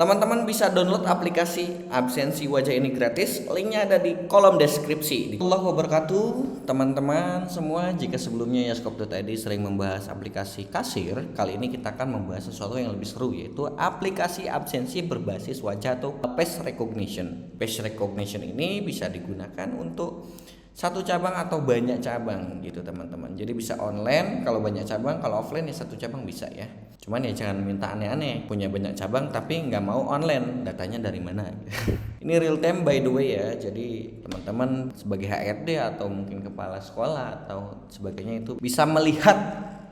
Teman-teman bisa download aplikasi Absensi Wajah ini gratis. Linknya ada di kolom deskripsi. Allah wabarakatuh, teman-teman semua. Jika sebelumnya Yaskop.id sering membahas aplikasi kasir, kali ini kita akan membahas sesuatu yang lebih seru, yaitu aplikasi absensi berbasis wajah atau face recognition. Face recognition ini bisa digunakan untuk satu cabang atau banyak cabang gitu teman-teman. Jadi bisa online kalau banyak cabang, kalau offline ya satu cabang bisa ya. Cuman ya jangan minta aneh-aneh, punya banyak cabang tapi nggak mau online, datanya dari mana? Ini real time by the way ya. Jadi teman-teman sebagai HRD atau mungkin kepala sekolah atau sebagainya itu bisa melihat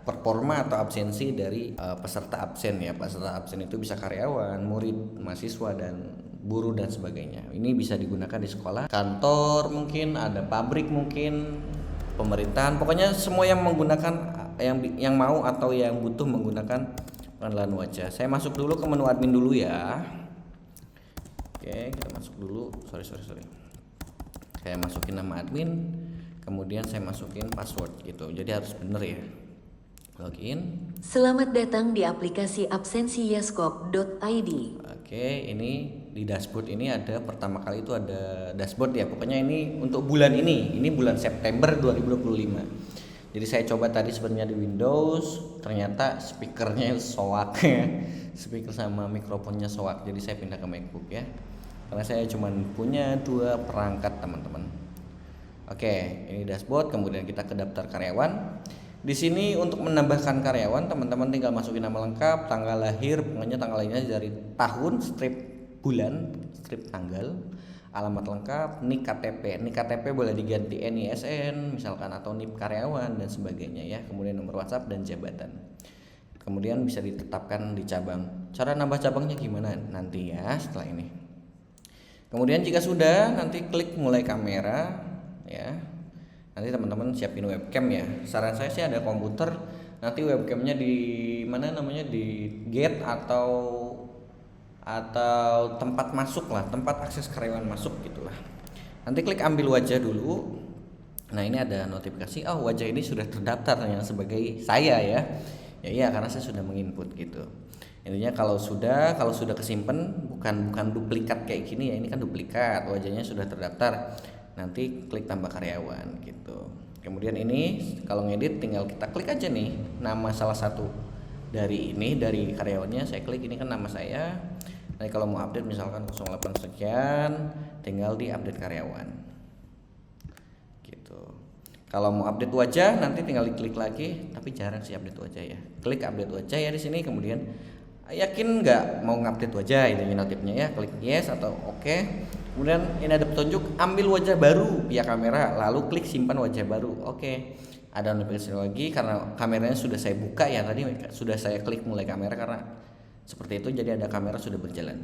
performa atau absensi dari peserta absen ya. Peserta absen itu bisa karyawan, murid, mahasiswa dan buruh dan sebagainya. Ini bisa digunakan di sekolah, kantor mungkin, ada pabrik mungkin, pemerintahan, pokoknya semua yang menggunakan yang mau atau yang butuh menggunakan pengenalan wajah. Saya masuk dulu ke menu admin dulu ya. Oke, kita masuk dulu. Sorry. Saya masukin nama admin, kemudian saya masukin password gitu. Jadi harus bener ya. Login. Selamat datang di aplikasi absensi yaskop.id. Oke, ini di dashboard ini ada pertama kali itu ada dashboard ya. Pokoknya ini untuk bulan ini bulan September 2025. Jadi saya coba tadi sebenarnya di Windows, ternyata speakernya soak. Speaker sama mikrofonnya soak. Jadi saya pindah ke MacBook ya. Karena saya cuma punya 2 perangkat, teman-teman. Oke, ini dashboard, kemudian kita ke daftar karyawan. Di sini untuk menambahkan karyawan, teman-teman tinggal masukin nama lengkap, tanggal lahir, pokoknya tanggal lahirnya dari tahun, strip bulan, strip tanggal, alamat lengkap, NIK KTP. NIK KTP boleh diganti NISN misalkan atau NIP karyawan dan sebagainya ya. Kemudian nomor WhatsApp dan jabatan. Kemudian bisa ditetapkan di cabang. Cara nambah cabangnya gimana nanti ya setelah ini. Kemudian jika sudah, nanti klik mulai kamera ya. Nanti teman-teman siapin webcam ya. Saran saya sih ada komputer, nanti webcamnya di mana namanya, di gate atau tempat masuk lah, tempat akses karyawan masuk gitulah. Nanti klik ambil wajah dulu. Nah ini ada notifikasi, oh wajah ini sudah terdaftar yang sebagai saya ya. Ya iya, karena saya sudah menginput gitu. Intinya kalau sudah kesimpan, bukan duplikat kayak gini ya, ini kan duplikat, wajahnya sudah terdaftar. Nanti klik tambah karyawan gitu. Kemudian ini kalau ngedit tinggal kita klik aja nih nama salah satu dari karyawannya, saya klik, ini kan nama saya. Nanti kalau mau update misalkan 08 sekian, tinggal di update karyawan gitu. Kalau mau update wajah nanti tinggal diklik lagi, tapi jarang sih update wajah ya. Klik update wajah ya di sini, kemudian yakin nggak mau ngupdate wajah, ini notifnya ya, klik yes atau oke. Kemudian ini ada petunjuk ambil wajah baru via kamera, lalu klik simpan wajah baru. Oke. Ada notifikasi lagi karena kameranya sudah saya buka ya, tadi sudah saya klik mulai kamera karena seperti itu, jadi ada kamera sudah berjalan.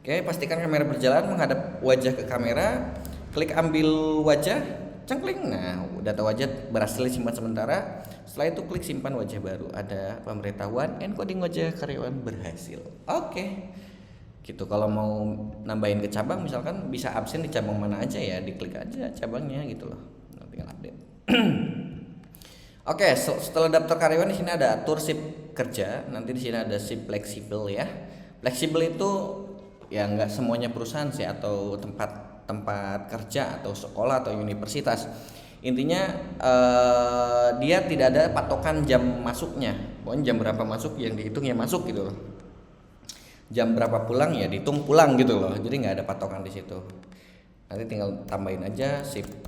Oke, pastikan kamera berjalan menghadap wajah ke kamera, klik ambil wajah, cengkling. Nah, data wajah berhasil disimpan sementara. Setelah itu klik simpan wajah baru. Ada pemberitahuan encoding wajah karyawan berhasil. Oke. Gitu. Kalau mau nambahin ke cabang misalkan bisa absen di cabang mana aja ya, diklik aja cabangnya gitu loh. Tinggal update. Oke, setelah daftar karyawan di sini ada atur shift kerja. Nanti di sini ada shift fleksibel ya. Fleksibel itu ya nggak semuanya perusahaan sih atau tempat kerja atau sekolah atau universitas. Intinya dia tidak ada patokan jam masuknya. Pokoknya jam berapa masuk yang dihitung ya masuk gitu loh. Jam berapa pulang ya dihitung pulang gitu loh. Jadi nggak ada patokan di situ. Nanti tinggal tambahin aja shift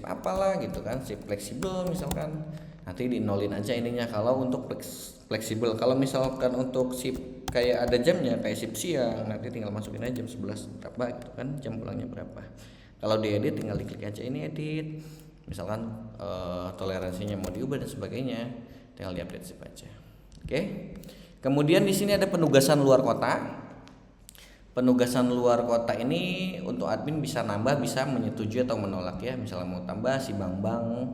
apalah gitu kan, shift fleksibel misalkan. Nanti dinolin aja ininya kalau untuk fleksibel. Kalau misalkan untuk shift kayak ada jamnya kayak shift siang, nanti tinggal masukin aja jam 11 berapa gitu kan, jam pulangnya berapa. Kalau diedit tinggal diklik aja ini edit. Misalkan toleransinya mau diubah dan sebagainya, tinggal diupdate shift aja. Oke. Kemudian di sini ada penugasan luar kota. Penugasan luar kota ini untuk admin bisa nambah, bisa menyetujui atau menolak ya. Misalnya mau tambah si Bambang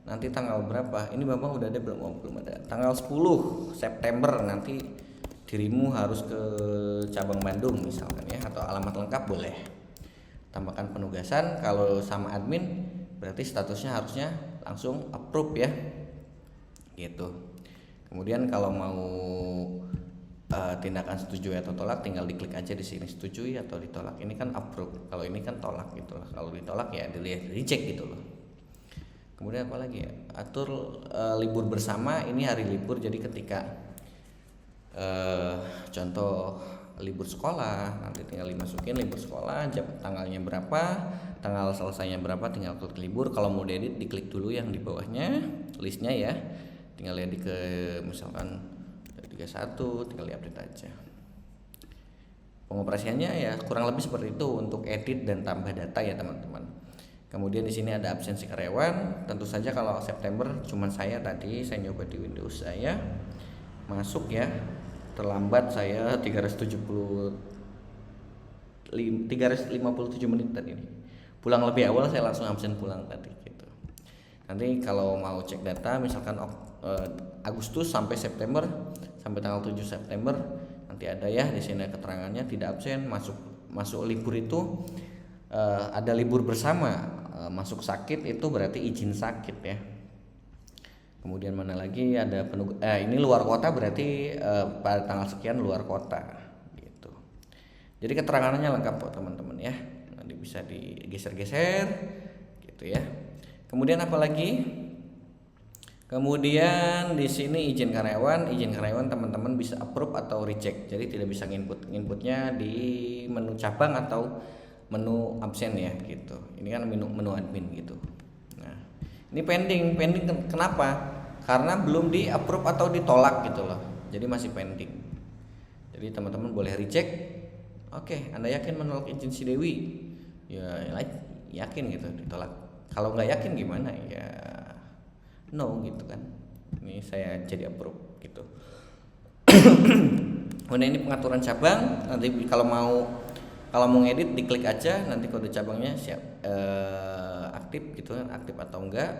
nanti tanggal berapa? Ini Bambang udah ada belum? Oh, belum ada. Tanggal 10 September nanti dirimu harus ke cabang Bandung misalkan ya, atau alamat lengkap boleh. Tambahkan penugasan. Kalau sama admin berarti statusnya harusnya langsung approve ya. Gitu. Kemudian kalau mau tindakan setujui atau tolak, tinggal diklik aja di sini setujui atau ditolak. Ini kan approve, kalau ini kan tolak gitu loh. Kalau ditolak ya dilihat reject gitu loh. Kemudian apa lagi ya, atur libur bersama. Ini hari libur, jadi ketika contoh libur sekolah, nanti tinggal dimasukin libur sekolah, tanggalnya berapa, tanggal selesainya berapa, tinggal klik libur. Kalau mau diedit diklik dulu yang di bawahnya listnya ya, tinggal edit ke misalkan 31, tinggal diupdate aja. Pengoperasiannya ya kurang lebih seperti itu untuk edit dan tambah data ya teman-teman. Kemudian di sini ada absensi karyawan. Tentu saja kalau September cuman saya tadi saya nyoba di Windows saya masuk ya, terlambat saya 357 menit tadi ini. Pulang lebih awal, saya langsung absen pulang tadi gitu. Nanti kalau mau cek data misalkan Agustus sampai September, sampai tanggal 7 September nanti ada ya di sini keterangannya tidak absen. Masuk libur itu ada libur bersama, masuk sakit itu berarti izin sakit ya. Kemudian mana lagi ada ini luar kota berarti pada tanggal sekian luar kota gitu. Jadi keterangannya lengkap kok teman-teman ya. Nanti bisa digeser-geser gitu ya. Kemudian apa lagi? Kemudian di sini izin karyawan teman-teman bisa approve atau reject. Jadi tidak bisa inputnya di menu cabang atau menu absen ya gitu. Ini kan menu admin gitu. Nah, ini pending kenapa? Karena belum di approve atau ditolak gitu loh. Jadi masih pending. Jadi teman-teman boleh reject. Oke, Anda yakin menolak izin si Dewi? Ya yakin gitu, ditolak. Kalau nggak yakin gimana? Ya no gitu kan. Ini saya jadi approve gitu. Nah, ini pengaturan cabang. Nanti kalau mau ngedit diklik aja, nanti kode cabangnya siap aktif gitu kan, aktif atau enggak.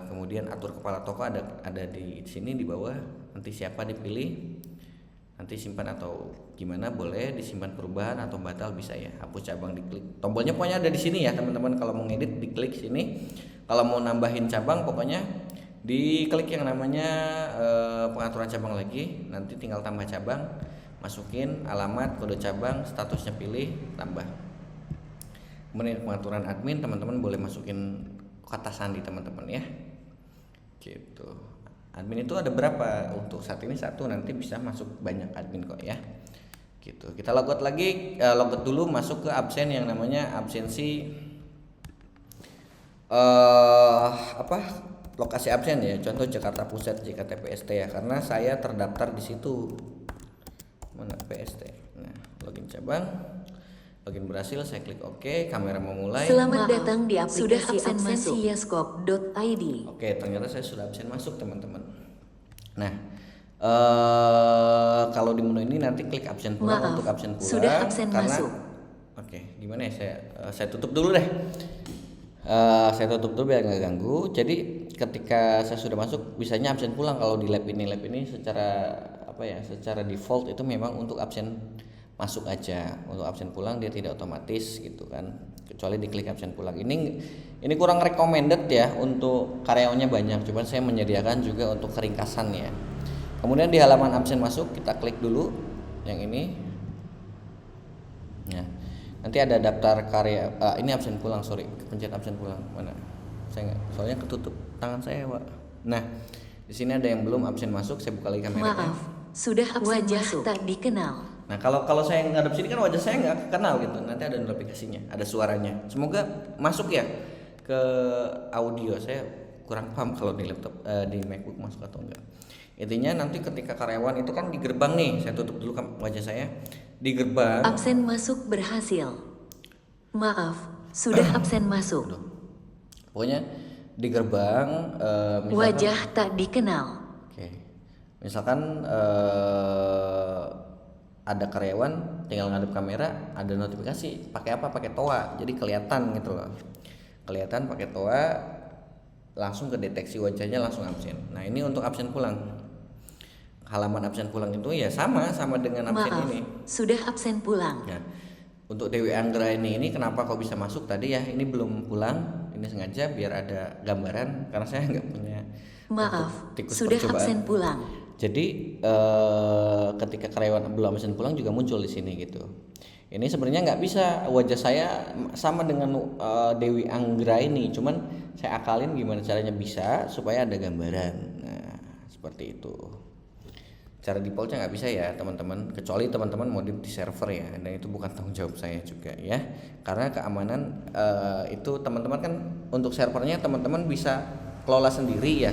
Kemudian atur kepala toko ada di sini di bawah. Nanti siapa dipilih, nanti simpan atau gimana, boleh disimpan perubahan atau batal bisa ya. Hapus cabang diklik. Tombolnya pokoknya ada di sini ya teman-teman. Kalau mau ngedit diklik sini. Kalau mau nambahin cabang pokoknya diklik yang namanya pengaturan cabang lagi. Nanti tinggal tambah cabang, masukin alamat, kode cabang, statusnya pilih, tambah. Kemudian pengaturan admin teman-teman boleh masukin kata sandi teman-teman ya. Gitu. Admin itu ada berapa? Untuk saat ini 1, nanti bisa masuk banyak admin kok ya. Gitu. Kita logout lagi, logout dulu masuk ke absen yang namanya absensi lokasi absen ya. Contoh Jakarta Pusat, JKT-PST ya, karena saya terdaftar di situ. Mana PST. Nah, login cabang. Login berhasil, saya klik OK, kamera memulai. Selamat datang di aplikasi absensi yaskop.id. Oke, ternyata saya sudah absen masuk teman-teman. Nah, kalau di menu ini nanti klik absen pulang. Untuk absen pulang. Sudah absen masuk. Oke, gimana ya, saya tutup dulu deh. Saya tutup dulu biar nggak ganggu. Jadi ketika saya sudah masuk, bisanya absen pulang. Kalau di lab ini secara default itu memang untuk absen masuk aja. Untuk absen pulang dia tidak otomatis gitu kan, kecuali diklik absen pulang. Ini kurang recommended ya untuk karyawannya banyak, cuman saya menyediakan juga untuk keringkasan ya. Kemudian di halaman absen masuk kita klik dulu yang ini. Nah, nanti ada daftar karya. Ini absen pulang, pencet absen pulang. Mana? Saya nggak, soalnya ketutup tangan saya, Pak. Nah, di sini ada yang belum absen masuk. Saya buka lagi kameranya. Maaf, sudah absen masuk. Tak dikenal. Nah, kalau saya ngadep sini kan wajah saya nggak kenal gitu. Nanti ada notifikasinya, ada suaranya. Semoga masuk ya ke audio. Saya kurang paham kalau di laptop, di MacBook masuk atau enggak. Intinya nanti ketika karyawan itu kan di gerbang nih, saya tutup dulu wajah saya. Di gerbang. Absen masuk berhasil. Maaf, sudah absen masuk. Pokoknya di gerbang misalkan, wajah tak dikenal. Oke. Misalkan ada karyawan tinggal ngadep kamera, ada notifikasi, pakai apa? Pakai TOA. Jadi kelihatan gitu loh. Kelihatan pakai TOA, langsung kedeteksi wajahnya, langsung absen. Nah, ini untuk absen pulang. Halaman absen pulang itu ya sama dengan absen. Maaf, ini. Sudah absen pulang. Nah, untuk Dewi Anggra ini kenapa kok bisa masuk tadi ya? Ini belum pulang. Ini sengaja biar ada gambaran karena saya nggak punya. Maaf, sudah percobaan. absen pulang. Jadi ketika karyawan belum absen pulang juga muncul di sini gitu. Ini sebenarnya nggak bisa, wajah saya sama dengan Dewi Anggra ini, cuman saya akalin gimana caranya bisa supaya ada gambaran. Nah, seperti itu. Cara defaultnya nggak bisa ya teman-teman, kecuali teman-teman modif di server ya, dan itu bukan tanggung jawab saya juga ya, karena keamanan itu teman-teman kan untuk servernya teman-teman bisa kelola sendiri ya,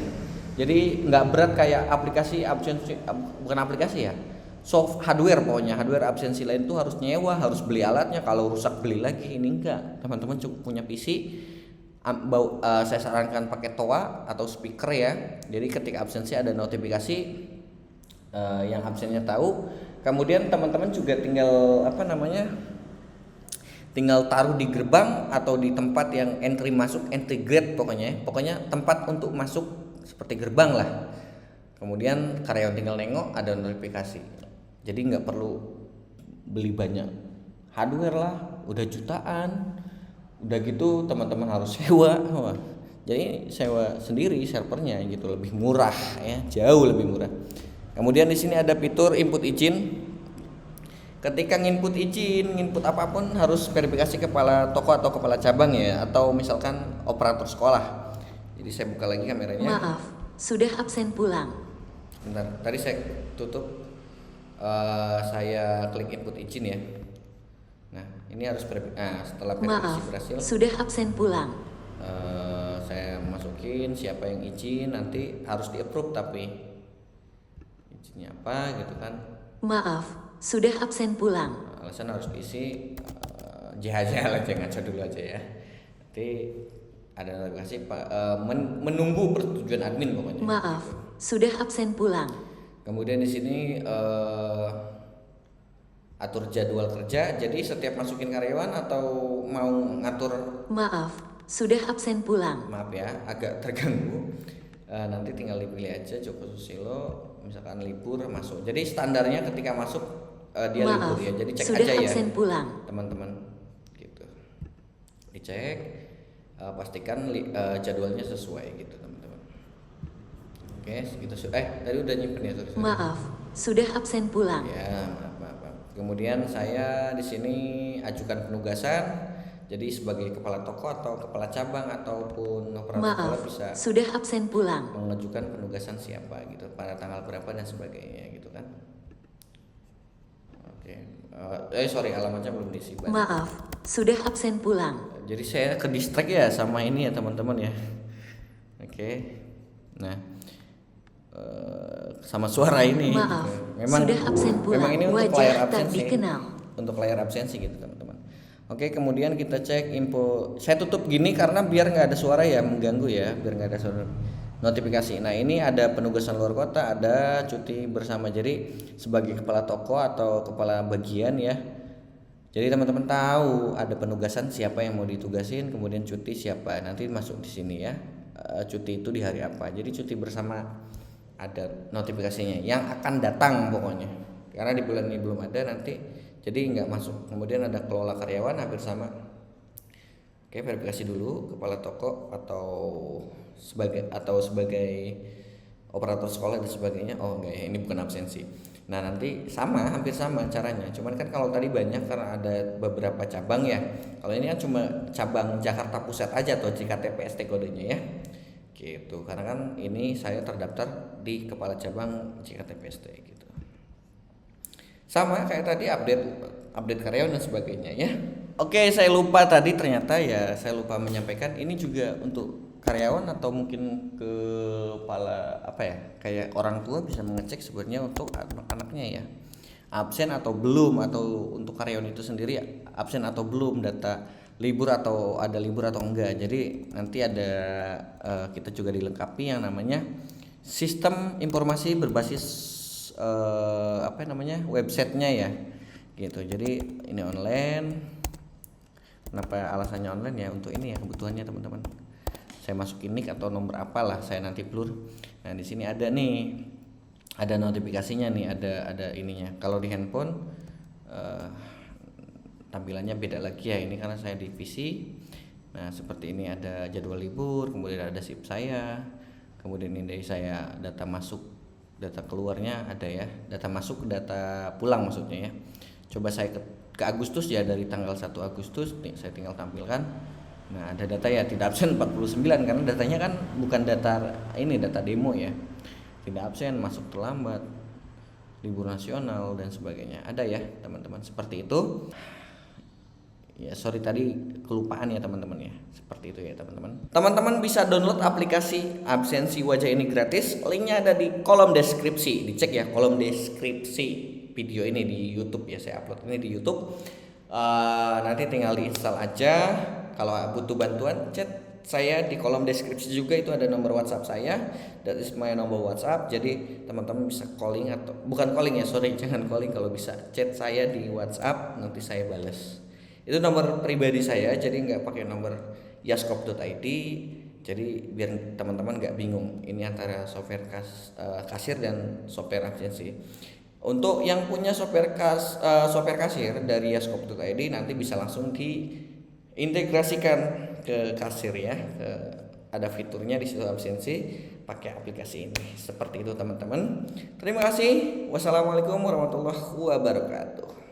jadi nggak berat kayak aplikasi absensi, bukan aplikasi ya, soft hardware, pokoknya hardware absensi lain tuh harus nyewa, harus beli alatnya, kalau rusak beli lagi. Ini enggak, teman-teman cukup punya PC. Saya sarankan pakai TOA atau speaker ya, jadi ketika absensi ada notifikasi yang absennya tahu. Kemudian teman-teman juga tinggal tinggal taruh di gerbang atau di tempat yang entry masuk, entry gate, pokoknya tempat untuk masuk seperti gerbang lah. Kemudian karyawan tinggal nengok ada notifikasi, jadi nggak perlu beli banyak hardware lah, udah jutaan, udah gitu teman-teman harus sewa. Jadi sewa sendiri servernya gitu, lebih murah ya, jauh lebih murah. Kemudian di sini ada fitur input izin. Ketika nginput izin, nginput apapun harus verifikasi kepala toko atau kepala cabang ya, atau misalkan operator sekolah. Jadi saya buka lagi kameranya. Maaf, sudah absen pulang. Bentar, tadi saya tutup. Saya klik input izin ya. Nah, ini harus setelah verifikasi Maaf, berhasil, sudah absen pulang. saya masukin siapa yang izin, nanti harus di approve tapi izinnya apa gitu kan. Maaf, sudah absen pulang. Alasan harus diisi JHJ aja, ngaco dulu aja ya. Nanti ada notifikasi menunggu persetujuan admin pokoknya. Maaf, sudah absen pulang. Kemudian di sini atur jadwal kerja. Jadi setiap masukin karyawan atau mau ngatur, Maaf, sudah absen pulang. maaf ya, agak terganggu. Nanti tinggal dipilih aja Joko Susilo, misalkan libur masuk. Jadi standarnya ketika masuk dia Maaf, libur ya. Jadi cek sudah aja ya absen pulang. teman-teman gitu. Dicek, pastikan jadwalnya sesuai gitu teman-teman. Oke, segitu. Tadi udah nyimpen ya, sorry. Maaf, sudah absen pulang. Ya, maaf. Kemudian saya di sini ajukan penugasan. Jadi sebagai kepala toko atau kepala cabang ataupun operator sekolah Maaf, bisa sudah absen pulang. mengajukan penugasan siapa gitu, pada tanggal berapa dan sebagainya gitu kan. Oke. Alamatnya belum diisi. Maaf, sudah absen pulang. Jadi saya ke distract ya sama ini ya teman-teman ya. Oke. Nah, sama suara ini. Maaf, Memang sudah absen pulang. Memang ini untuk Wajah layar tak absensi. dikenal. Untuk layar absensi gitu teman-teman. Oke, kemudian kita cek info. Saya tutup gini karena biar nggak ada suara ya, mengganggu ya, biar nggak ada suara notifikasi. Nah, ini ada penugasan luar kota, ada cuti bersama. Jadi sebagai kepala toko atau kepala bagian ya, jadi teman-teman tahu ada penugasan siapa yang mau ditugasin, kemudian cuti siapa. Nanti masuk di sini ya. Cuti itu di hari apa. Jadi cuti bersama ada notifikasinya yang akan datang pokoknya. Karena di bulan ini belum ada, nanti jadi nggak masuk. Kemudian ada kelola karyawan hampir sama. Oke, verifikasi dulu kepala toko atau sebagai operator sekolah dan sebagainya. Oh enggak ya, ini bukan absensi. Nah, nanti hampir sama caranya. Cuman kan kalau tadi banyak karena ada beberapa cabang ya. Kalau ini kan cuma cabang Jakarta Pusat aja atau JKTPST kodenya ya. Gitu. Karena kan ini saya terdaftar di kepala cabang JKTPST gitu. Sama kayak tadi update karyawan dan sebagainya ya. Oke, saya lupa tadi, ternyata ya saya lupa menyampaikan ini juga untuk karyawan atau mungkin kepala kayak orang tua bisa mengecek sebenarnya untuk anak-anaknya ya, absen atau belum, atau untuk karyawan itu sendiri absen atau belum, data libur atau ada libur atau enggak. Jadi nanti ada kita juga dilengkapi yang namanya sistem informasi berbasis websitenya ya gitu. Jadi ini online. Kenapa alasannya online ya? Untuk ini ya kebutuhannya teman-teman. Saya masukin nick atau nomor apalah, saya nanti blur. Nah, di sini ada nih, ada notifikasinya nih, ada ininya. Kalau di handphone tampilannya beda lagi ya, ini karena saya di PC. Nah, seperti ini ada jadwal libur, kemudian ada SIP saya, kemudian ini dari saya data masuk data keluarnya ada ya, data masuk, data pulang maksudnya ya. Coba saya ke Agustus ya, dari tanggal 1 Agustus nih, saya tinggal tampilkan. Nah, ada data ya tidak absen 49 karena datanya kan bukan data ini, data demo ya. Tidak absen, masuk terlambat, libur nasional dan sebagainya. Ada ya, teman-teman, seperti itu. Ya, sorry tadi kelupaan ya teman-teman ya. Seperti itu ya teman-teman. Teman-teman bisa download aplikasi Absensi Wajah ini gratis. Linknya ada di kolom deskripsi. Dicek ya kolom deskripsi video ini di YouTube ya. Saya upload ini di YouTube. Nanti tinggal diinstal aja. Kalau butuh bantuan chat saya di kolom deskripsi juga, itu ada nomor WhatsApp saya. That is my nomor WhatsApp. Jadi teman-teman bisa calling atau bukan calling ya, sorry jangan calling, kalau bisa chat saya di WhatsApp, nanti saya bales. Itu nomor pribadi saya, jadi nggak pakai nomor yaskop.id. Jadi biar teman-teman nggak bingung ini antara software kasir dan software absensi. Untuk yang punya software kasir dari yaskop.id nanti bisa langsung diintegrasikan ke kasir ya. Ada fiturnya di situ absensi, pakai aplikasi ini. Seperti itu teman-teman. Terima kasih. Wassalamualaikum warahmatullahi wabarakatuh.